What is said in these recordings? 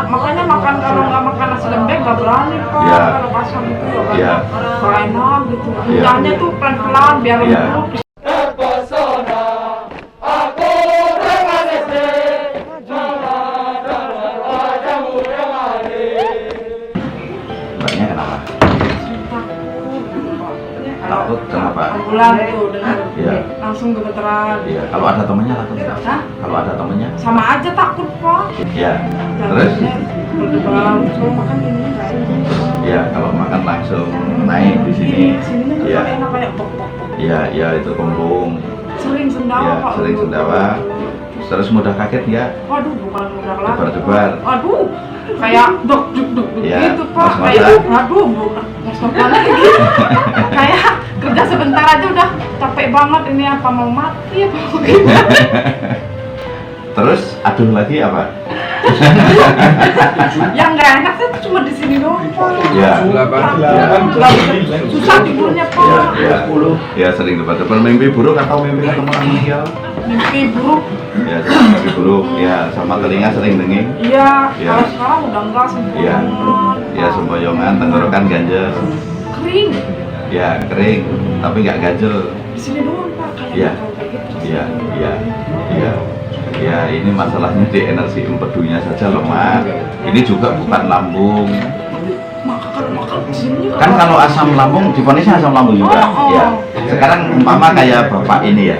Makanya makan kalau nggak makan nasi lembek nggak berani Pak. Ya. Kalau asam itu Ya. nggak enak gitu. Ya. Minumnya tuh pelan-pelan biar Ya. lembut. Mbaknya kenapa? Takut kenapa? Ambulan tuh dengar Iya. langsung gemeteran. Iya, kalau ada temennya takut nggak? Hah? Kalau ada temennya? Sama aja takut Pak. Iya. Terus? Berdebar, kalau makan ini nggak enak. Iya, kalau makan langsung naik di sini. Sini kan Iya. nggak enak kayak bok-bok. Iya, iya itu kembung. Sering sendawa Iya, Pak. sering sendawa. Terus mudah kaget nggak? Waduh, bukan mudah lagi. Debar-debar. Waduh, kayak dok Iya, gitu Pak. ngos-ngosan. Kayak waduh, ngos-ngos banget gitu. Kayak kerja sebentar aja udah capek banget, ini apa mau mati apa gimana. Terus aduh lagi apa? Yang nggak enak tuh cuma di sini doang Pak. Iya. Susah tidurnya Iya, Pak. iya. Iya, sering debar-debar. Mimpi buruk atau mimpi ketemu orang meninggal? Mimpi buruk. Ya, mimpi buruk. Ya, sama telinga sering denging. Iya, Iya. kalau sekarang udah enggak Iya. sempoyongan. Ya, sempoyongan, tenggorokan ganjel. Kering. Ya, kering, tapi nggak ganjel. Di sini doang Pak, kayak Iya. kayak gitu. Iya, iya, iya. Ya, ini masalahnya di energi empedunya saja lemah. Ini juga bukan lambung. Makan di sini Kan kalau asam lambung, divonisnya asam lambung juga. Oh, oh. Ya. Sekarang umpama kayak bapak ini ya.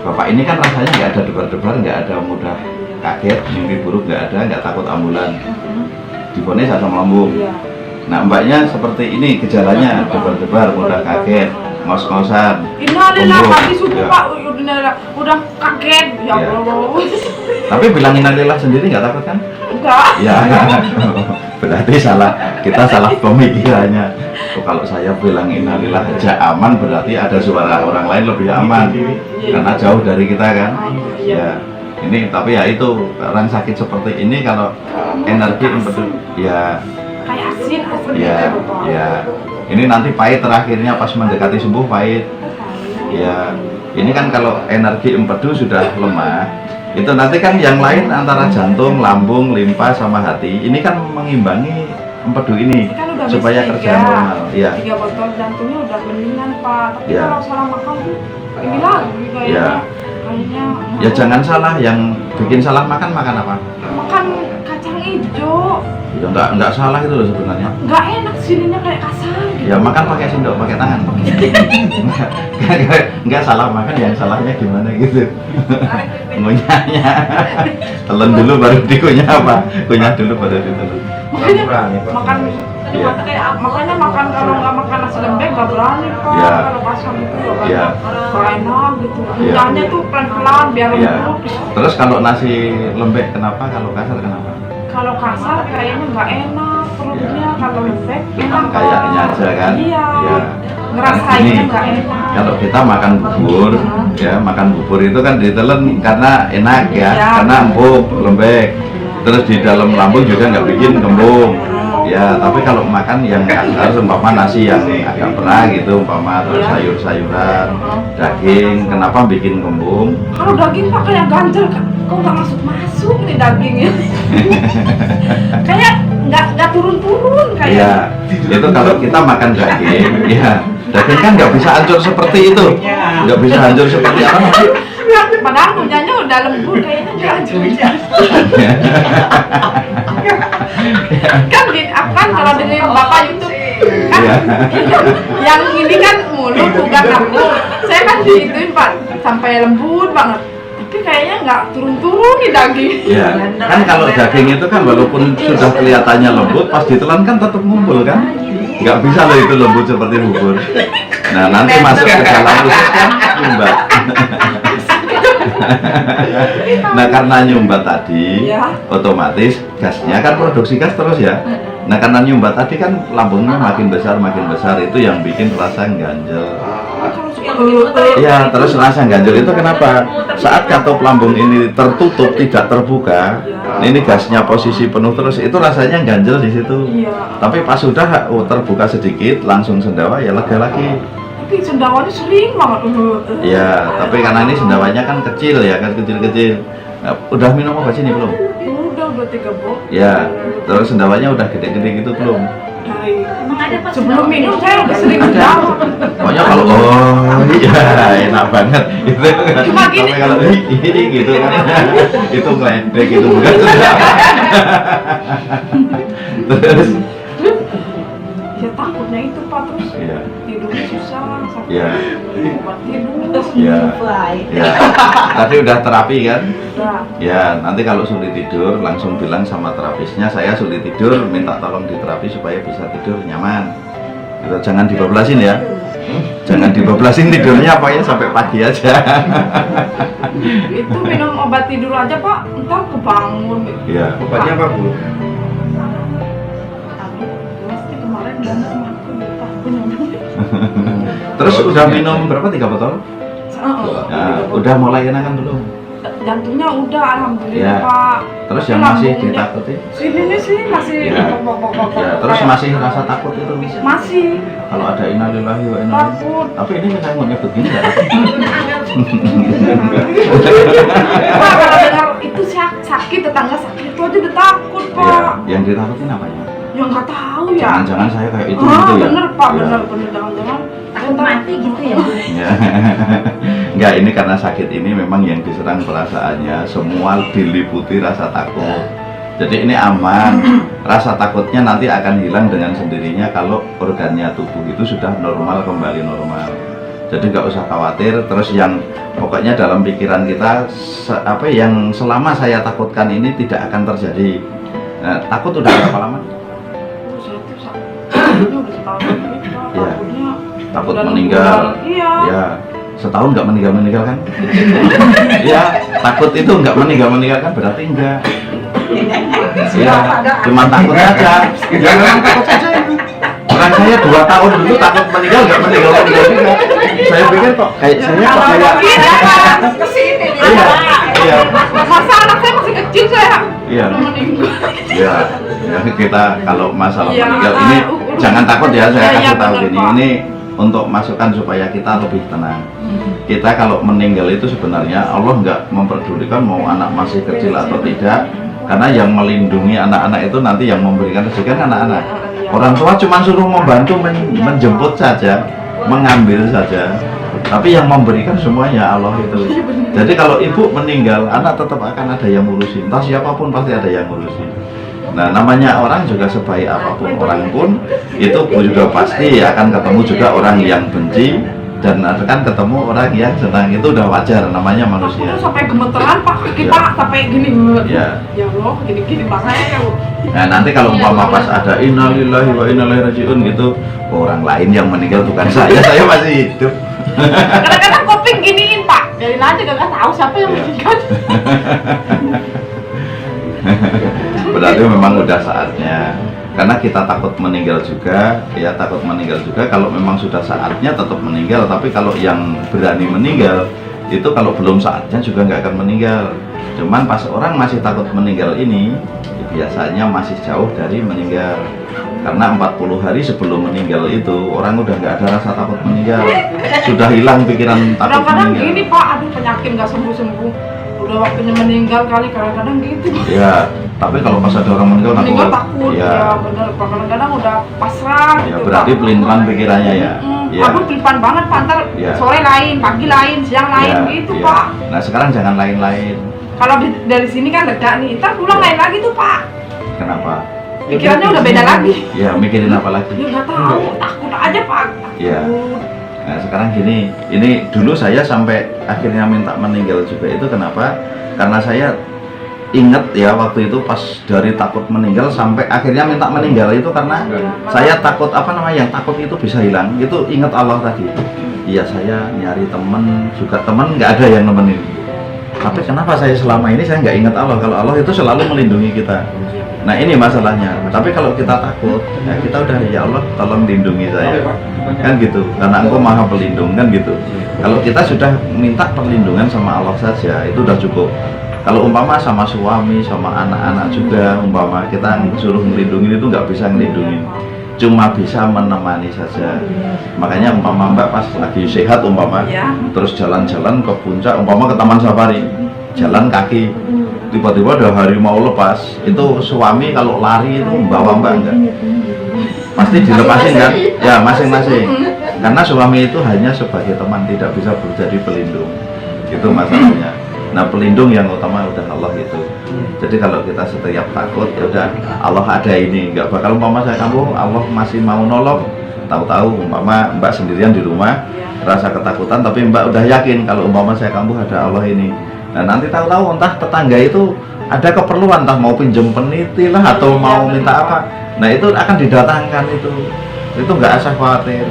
Bapak ini kan rasanya nggak ada debar-debar, nggak ada mudah kaget, mimpi buruk nggak ada, nggak takut ambulan. Divonis asam lambung. Iya. Nah, mbaknya seperti ini gejalanya, debar-debar, mudah kaget, ngos-ngosan. Innalillah tumbuh. tadi subuh Ya. Pak, udah kaget. Ya Ya. Allah. Tapi bilang innalillah sendiri nggak takut kan? Enggak. Ya, berarti salah, kita salah pemikirannya. Oh, kalau saya bilang innalillah aja aman, berarti ada suara orang lain lebih aman, karena jauh dari kita kan. Ya, ini tapi ya itu orang sakit seperti ini kalau energi empedu, ya, Kayak asin ya, gitu Pak. ya. Ini nanti pahit terakhirnya pas mendekati sembuh pahit. Ya, ini kan kalau energi empedu sudah lemah, itu nanti kan yang lain antara jantung, lambung, limpa sama hati, ini kan mengimbangi empedu ini Kan udah supaya bisa kerja tiga. normal. Iya. 3 botol jantungnya udah mendingan Pak. Tapi Iya. kalau salah makan tuh ini lagi kayaknya. Iya. Kayaknya Ya jangan salah, yang bikin salah makan apa? makan kacang hijau. Ya nggak salah itu loh sebenarnya. Nggak enak sininya kayak kasar gitu. Ya makan pakai sendok, pakai tangan. Nggak salah makan, yang salahnya gimana gitu. Ngunyahnya. Telan dulu baru dikunyah apa? Kunyah dulu baru ditelan. Makanya makan Iya. makanya makan kalau nggak makan nasi lembek nggak berani Pak. Iya. Kalau asam itu Iya. nggak enak gitu. Iya. Minumnya tuh pelan-pelan biar Iya. lembut. Terus kalau nasi lembek kenapa? Kalau kasar kenapa? Kalau kasar kayaknya nggak enak perutnya. Iya. Kalau lembek enak Pak. Kayaknya aja kan? Iya. Ya. Ngerasainnya Ini, nggak enak. kalau kita makan bubur, ya makan bubur itu kan ditelen karena enak ya, Iya. karena empuk, lembek. Terus di dalam lambung juga nggak bikin kembung. Ya, tapi kalau makan yang kasar, umpama nasi yang agak perah gitu, umpama terus Iya. sayur-sayuran, daging, kenapa bikin kembung? Kalau daging Pak kayak ganjel Kak. Kok nggak masuk nih dagingnya? Kayak nggak turun-turun kayak. Iya, itu kalau kita makan daging, ya daging kan nggak bisa hancur seperti itu, nggak bisa hancur seperti apa? Padahal punyanya udah lembut kayaknya nggak juga. Kan kan kalau dengerin Bapak YouTube kan Iya. yang ini kan mulut bukan lambung. Saya kan digituin Pak sampai lembut banget. Tapi kayaknya nggak turun-turun nih daging. Ya, kan kalau daging itu kan walaupun sudah kelihatannya lembut, pas ditelan kan tetap ngumpul kan? Nggak bisa loh itu lembut seperti bubur. Nah, nanti masuk ke dalam usus kan nyumbat. Nah, karena nyumbat tadi, Ya. otomatis gasnya kan produksi gas terus ya. Nah, karena nyumbat tadi kan lambungnya makin besar, itu yang bikin rasa ganjel. Ya, terus rasa ganjel itu kenapa? Saat katup lambung ini tertutup, tidak terbuka, ini gasnya posisi penuh terus, itu rasanya ganjel di situ. Iya. Tapi pas sudah terbuka sedikit, langsung sendawa ya lega lagi. Tapi sendawanya sering banget. Ya, tapi karena ini sendawanya kan kecil ya, kan kecil-kecil. Nah, udah minum obat sini belum? Udah udah 3 box. Ya, terus sendawanya udah gede-gede gitu belum? Dari Emang ada pas sebelum minum saya udah sering mendawa. Pokoknya kalau iya enak banget itu. Cuma gini. Sampai kalau ini gitu kan itu ngeledek gitu bukan. Terus Ya takutnya itu Pak, terus iya tidurnya susah, sampai iya obat tidur. iya iya. Tadi udah terapi kan? Udah. Ya, nanti kalau sulit tidur langsung bilang sama terapisnya saya sulit tidur, minta tolong diterapi supaya bisa tidur nyaman. Gitu, jangan dibablasin ya. Jangan dibablasin tidurnya pokoknya sampai pagi aja. Itu minum obat tidur aja Pak, entar kebangun. Iya. Obatnya apa Bu? Pasti kemarin berantem aku lupa aku nyampe. Terus udah minum berapa? 3 botol? Ya, udah mulai enakan belum? Jantungnya udah alhamdulillah Ya. Pak. Terus Tapi yang masih lambungnya- ditakuti? Sini sih masih Ya. Ya, terus masih rasa takut itu? masih Kalau ada innalillahi wa inna ilaihi. takut. Tapi ini saya mau nyebut gini ya. Pak kalau dengar itu sakit, tetangga sakit itu aja udah takut Iya, Pak. yang ditakutin apanya? Ya nggak tahu ya. Jangan-jangan saya kayak itu Ah, gitu ya? bener Pak, Iya. bener jangan-jangan. takut mati gitu ya Bu? Ya. Enggak, ini karena sakit ini memang yang diserang perasaannya semua diliputi rasa takut. Jadi ini aman. Rasa takutnya nanti akan hilang dengan sendirinya kalau organnya tubuh itu sudah normal, kembali normal. Jadi nggak usah khawatir. Terus yang pokoknya dalam pikiran kita apa yang selama saya takutkan ini tidak akan terjadi. Nah, takut udah berapa lama? Saya tuh sakitnya udah setahun lebih Pak. Iya. Takutnya Takut udah meninggal. Iya. Ya, setahun nggak meninggal kan? Ya, takut itu nggak meninggal kan berarti enggak. Ya, cuma takut aja. Ya memang takut saja itu. Orang saya 2 tahun dulu takut meninggal juga. Saya pikir kok kayak saya kok Kalau kayak begini Pak, kesini iya, iya, Masa anak saya masih kecil saya. iya. Udah meninggal. Ya, ya kita kalau masalah Iya, meninggal ini jangan takut ya, saya Iya, kasih tahu benar, gini. Pak. Ini untuk masukan supaya kita lebih tenang. Kita kalau meninggal itu sebenarnya Allah nggak memperdulikan mau anak masih kecil atau tidak, karena yang melindungi anak-anak itu nanti yang memberikan rezeki kan anak-anak. Orang tua cuma suruh membantu menjemput saja, mengambil saja, tapi yang memberikan semuanya Allah itu. Jadi kalau ibu meninggal, anak tetap akan ada yang ngurusin, entah siapapun pasti ada yang ngurusin. Nah, namanya orang juga sebaik apapun orang pun itu juga pasti akan ketemu juga orang yang benci dan akan ketemu orang yang senang. Itu udah wajar, namanya manusia. Aku sampai gemeteran Pak, kaki Iya. Pak sampai gini. Ya. Ya Allah, gini-gini Pak saya. Nah, nanti kalau umpama pas ada innalillahi wa inna ilaihi rajiun gitu, orang lain yang meninggal bukan saya masih hidup. Kadang-kadang kuping giniin Pak, biarin aja gak tahu siapa yang Iya. meninggal. Berarti memang udah saatnya. Karena kita takut meninggal juga, ya takut meninggal juga. Kalau memang sudah saatnya tetap meninggal. Tapi kalau yang berani meninggal itu kalau belum saatnya juga nggak akan meninggal. Cuman pas orang masih takut meninggal ini, biasanya masih jauh dari meninggal. Karena 40 hari sebelum meninggal itu orang udah nggak ada rasa takut meninggal, sudah hilang pikiran takut Kadang-kadang meninggal. gini Pak, aduh penyakit gak sembuh-sembuh. Udah waktunya meninggal kali, kadang-kadang gitu. Ya, tapi kalau pas ada orang meninggal Meninggal takut, ya Ya, bener Pak. Kadang-kadang udah pasrah ya gitu, berarti Pak. pelin-pelan pikirannya ya. Ya. Aduh pelin-pelan banget Pak, ntar Ya. sore lain, pagi lain, siang lain Ya, gitu ya. Pak. Nah sekarang jangan lain-lain. Kalau dari sini kan lega nih, ntar pulang Ya. lain lagi tuh Pak. Kenapa? Pikirannya udah beda lagi. Ya mikirin apa lagi? Ya nggak tahu, takut aja Pak. Ya. Takut. Nah sekarang gini, ini dulu saya sampai akhirnya minta meninggal juga itu kenapa? Karena saya inget ya waktu itu pas dari takut meninggal sampai akhirnya minta meninggal itu karena saya takut apa namanya yang takut itu bisa hilang. Itu inget Allah tadi. Iya saya nyari temen juga temen nggak ada yang nemenin. Tapi kenapa saya selama ini saya nggak ingat Allah? Kalau Allah itu selalu melindungi kita. Nah ini masalahnya. Tapi kalau kita takut, ya kita udah ya Allah tolong lindungi saya, kan gitu. Karena Engkau Maha Pelindung kan gitu. Kalau kita sudah minta perlindungan sama Allah saja itu udah cukup. Kalau umpama sama suami, sama anak-anak juga, umpama kita suruh ngelindungin itu nggak bisa ngelindungin. Cuma bisa menemani saja. Makanya umpama Mbak pas lagi sehat umpama, Ya. terus jalan-jalan ke puncak, umpama ke Taman Safari, jalan kaki. tiba-tiba ada harimau lepas, itu suami kalau lari itu bawa mbak enggak? Pasti dilepasin kan? Ya masing-masing. Karena suami itu hanya sebagai teman, tidak bisa menjadi pelindung. Itu masalahnya. Nah pelindung yang utama udah Allah itu. Jadi kalau kita setiap takut, ya udah Allah ada ini, nggak bakal umpama saya kamu Allah masih mau nolong. Tahu-tahu umpama mbak sendirian di rumah, rasa ketakutan, tapi mbak udah yakin kalau umpama saya kamu ada Allah ini. Nah nanti tahu-tahu entah tetangga itu ada keperluan, entah mau pinjem peniti lah atau mau minta apa. Nah itu akan didatangkan itu nggak usah khawatir.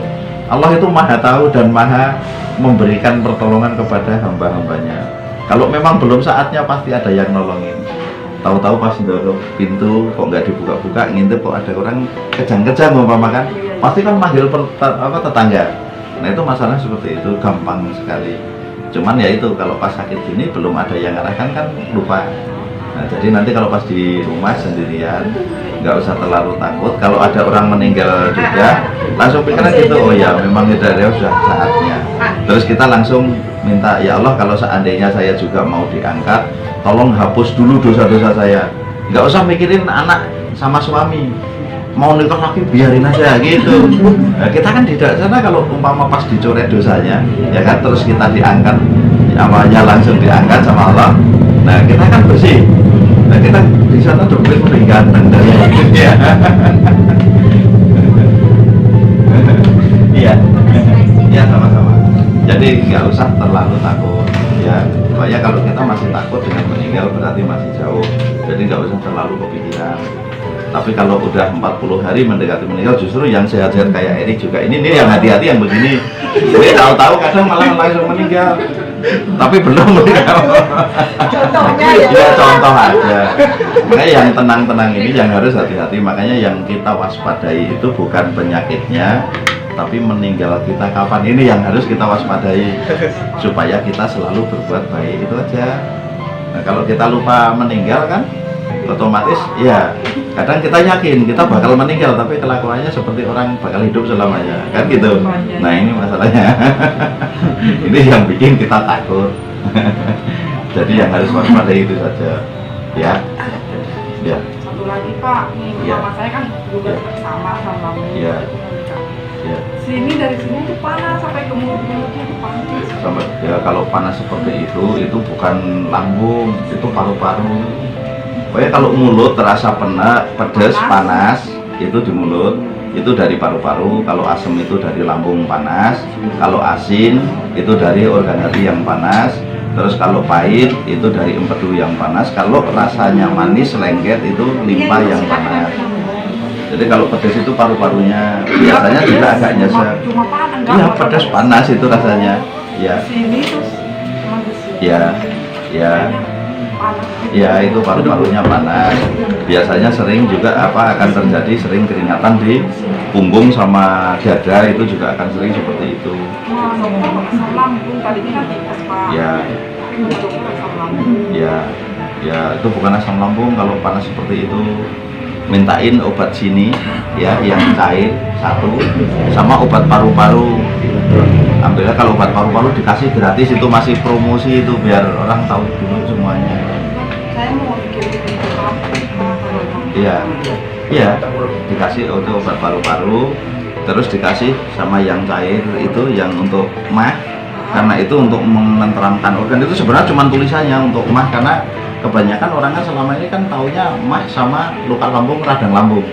Allah itu maha tahu dan maha memberikan pertolongan kepada hamba-hambanya. Kalau memang belum saatnya pasti ada yang nolongin. Tahu-tahu pas dorong pintu kok nggak dibuka-buka, ngintip kok ada orang kejang-kejang umpama kan, pasti kan manggil tetangga. Nah itu masalah seperti itu, gampang sekali. Cuman ya itu kalau pas sakit gini belum ada yang ngarahkan kan lupa. Nah jadi nanti kalau pas di rumah sendirian nggak usah terlalu takut. Kalau ada orang meninggal juga langsung pikiran gitu, oh ya memang itu sudah saatnya. Terus kita langsung minta, ya Allah kalau seandainya saya juga mau diangkat, tolong hapus dulu dosa-dosa saya. Nggak usah mikirin anak sama suami, mau nikah lagi biarin aja gitu. Nah, kita kan tidak sana kalau umpama pas dicoret dosanya, ya kan, terus kita diangkat, awalnya langsung diangkat sama Allah. Nah kita kan bersih. Nah kita di sana lebih ganteng dari ya. Iya, iya sama-sama. Jadi nggak usah terlalu takut ya. Supaya kalau kita masih takut dengan meninggal berarti masih jauh. Jadi nggak usah terlalu kepikiran. Tapi kalau udah 40 hari mendekati meninggal, justru yang sehat-sehat kayak Erik juga ini yang hati-hati yang begini. Gue tahu-tahu kadang malah langsung meninggal. Tapi belum meninggal. Contohnya Ya contoh aja. Makanya yang tenang-tenang ini yang harus hati-hati. Makanya yang kita waspadai itu bukan penyakitnya, tapi meninggal kita kapan, ini yang harus kita waspadai supaya kita selalu berbuat baik. Itu aja. Nah kalau kita lupa meninggal kan otomatis ya kadang kita yakin kita bakal meninggal tapi kelakuannya seperti orang bakal hidup selamanya kan gitu. Nah ini masalahnya. Ini yang bikin kita takut. Jadi yang harus waspadai itu saja ya. Ya. Satu lagi Pak, nih Ya. mama saya kan juga Ya. sama mami. Ya. Ya. Sini dari sini tuh panas sampai ke mulut-mulutnya tuh panas. Sampai ya kalau panas seperti itu bukan lambung, itu paru-paru. Pokoknya kalau mulut terasa pedas, panas, itu di mulut, itu dari paru-paru. Kalau asam itu dari lambung panas. Kalau asin itu dari organ hati yang panas. Terus kalau pahit itu dari empedu yang panas. Kalau rasanya manis, lengket itu limpa yang panas. Jadi kalau pedas itu paru-parunya biasanya juga agak nyesek. Cuma panas, enggak Iya mau pedas sampai panas itu rasanya. Ya, sini terus cuma di sini. ya, ya. Panas. Ya itu paru-parunya panas. Biasanya sering juga akan terjadi sering keringatan di punggung sama dada, itu juga akan sering seperti itu. Wah, dokter asam lambung tadinya kan tipes Pak. Ya, Dokter asam lambung. ya, ya itu bukan asam lambung. Kalau panas seperti itu mintain obat sini ya yang cair satu sama obat paru-paru. Alhamdulillah kalau obat paru-paru dikasih gratis, itu masih promosi itu biar orang tahu dulu semuanya. Saya mau bikin itu Iya, iya, dikasih untuk obat paru-paru, terus dikasih sama yang cair itu yang untuk mah, karena itu untuk menenteramkan organ. Itu sebenarnya cuma tulisannya untuk mah, karena kebanyakan orang kan selama ini kan taunya mah sama luka lambung, radang lambung.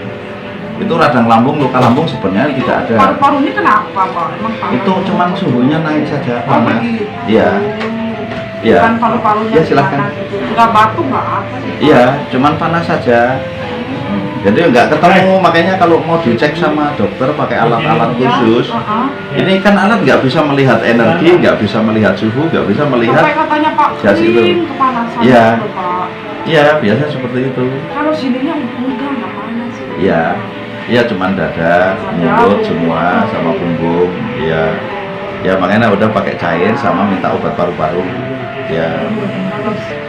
Itu radang lambung, luka lambung sebenarnya tidak ada. Paru-parunya kenapa Pak? Emang panas? Itu cuman suhunya naik saja, Oh, panas. begitu. Iya, iya. Bukan paru-parunya Ya, silakan. panas gitu. Nggak batuk, nggak apa sih? Iya, cuman panas saja. Jadi nggak ketemu, makanya kalau mau dicek sama dokter pakai alat-alat khusus. Ini kan alat nggak bisa melihat energi, nggak bisa melihat suhu, nggak bisa melihat. Sampai katanya Pak, jas itu. kering, kepanasan Iya. gitu, Pak. Iya, biasa seperti itu. Kalau sininya enggak panas sih. Iya, iya cuman dada, mulut semua sama punggung. Iya, ya makanya udah pakai cair sama minta obat paru-paru. Ya,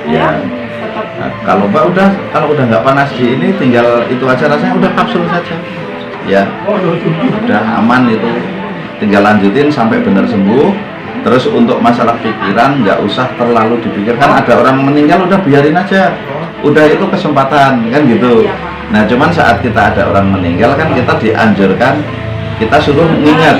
ya. Tetap Nah, kalau udah nggak panas di ini, tinggal itu aja, rasanya udah kapsul saja. Ya, udah aman itu. Tinggal lanjutin sampai benar sembuh. Terus untuk masalah pikiran nggak usah terlalu dipikirkan. Ada orang meninggal udah biarin aja, udah itu kesempatan kan gitu. Iya, Pak. Nah cuman saat kita ada orang meninggal kan kita dianjurkan, kita suruh ingat.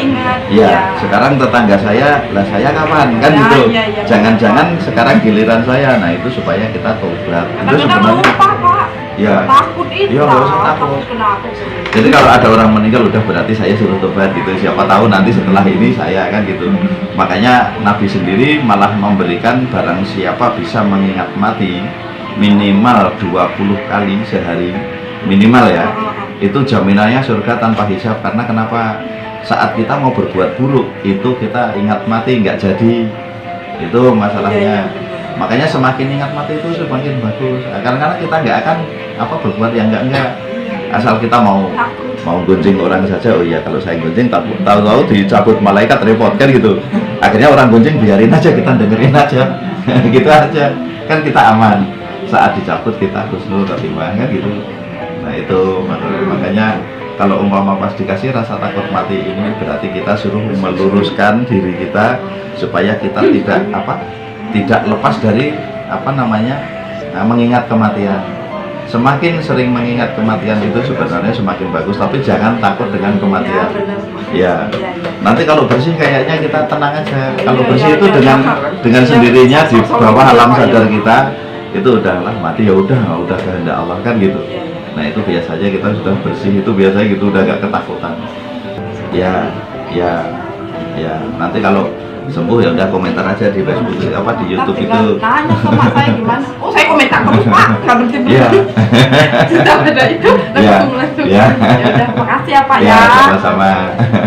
Ya, sekarang tetangga saya, lah saya kapan kan Ya, gitu. iya, iya, Jangan-jangan sekarang giliran saya. Nah itu supaya kita tobat. Itu Kadang-kadang sebenarnya. lupa, Pak. Ya. Takut itu. Iya, nggak usah takut. Kenapa? Jadi kalau ada orang meninggal udah berarti saya suruh tobat gitu. Siapa tahu nanti setelah ini saya kan gitu. Makanya Nabi sendiri malah memberikan barang siapa bisa mengingat mati minimal 20 kali sehari, minimal ya. Itu jaminannya surga tanpa hisab. Karena kenapa? Saat kita mau berbuat buruk itu kita ingat mati nggak jadi. Itu masalahnya. Makanya semakin ingat mati itu semakin bagus. Karena kita nggak akan berbuat yang enggak. Asal kita mau gonjing orang saja. Oh iya, kalau saya gonjing tahu-tahu dicabut malaikat repot kan gitu. Akhirnya orang gonjing biarin aja, kita dengerin aja. Gitu aja. Kan kita aman. Saat dicabut kita husnul khotimah kan gitu. Nah, itu makanya kalau umpama pas dikasih rasa takut mati ini berarti kita suruh meluruskan diri kita supaya kita tidak lepas dari mengingat kematian. Semakin sering mengingat kematian itu sebenarnya semakin bagus, tapi jangan takut dengan kematian. Ya, nanti kalau bersih kayaknya kita tenang aja. Kalau bersih itu dengan sendirinya di bawah alam sadar kita itu udahlah mati ya udah kehendak Allah kan gitu. Nah itu biasanya kita sudah bersih itu biasanya gitu udah gak ketakutan. Ya. Nanti kalau sembuh ya udah komentar aja di Facebook di YouTube itu. Tanya sama saya gimana? Oh saya komentar terus Pak, nggak berhenti berhenti. Iya. Sudah ada itu langsung. Ya. Ya udah, makasih ya Pak ya. Ya sama-sama.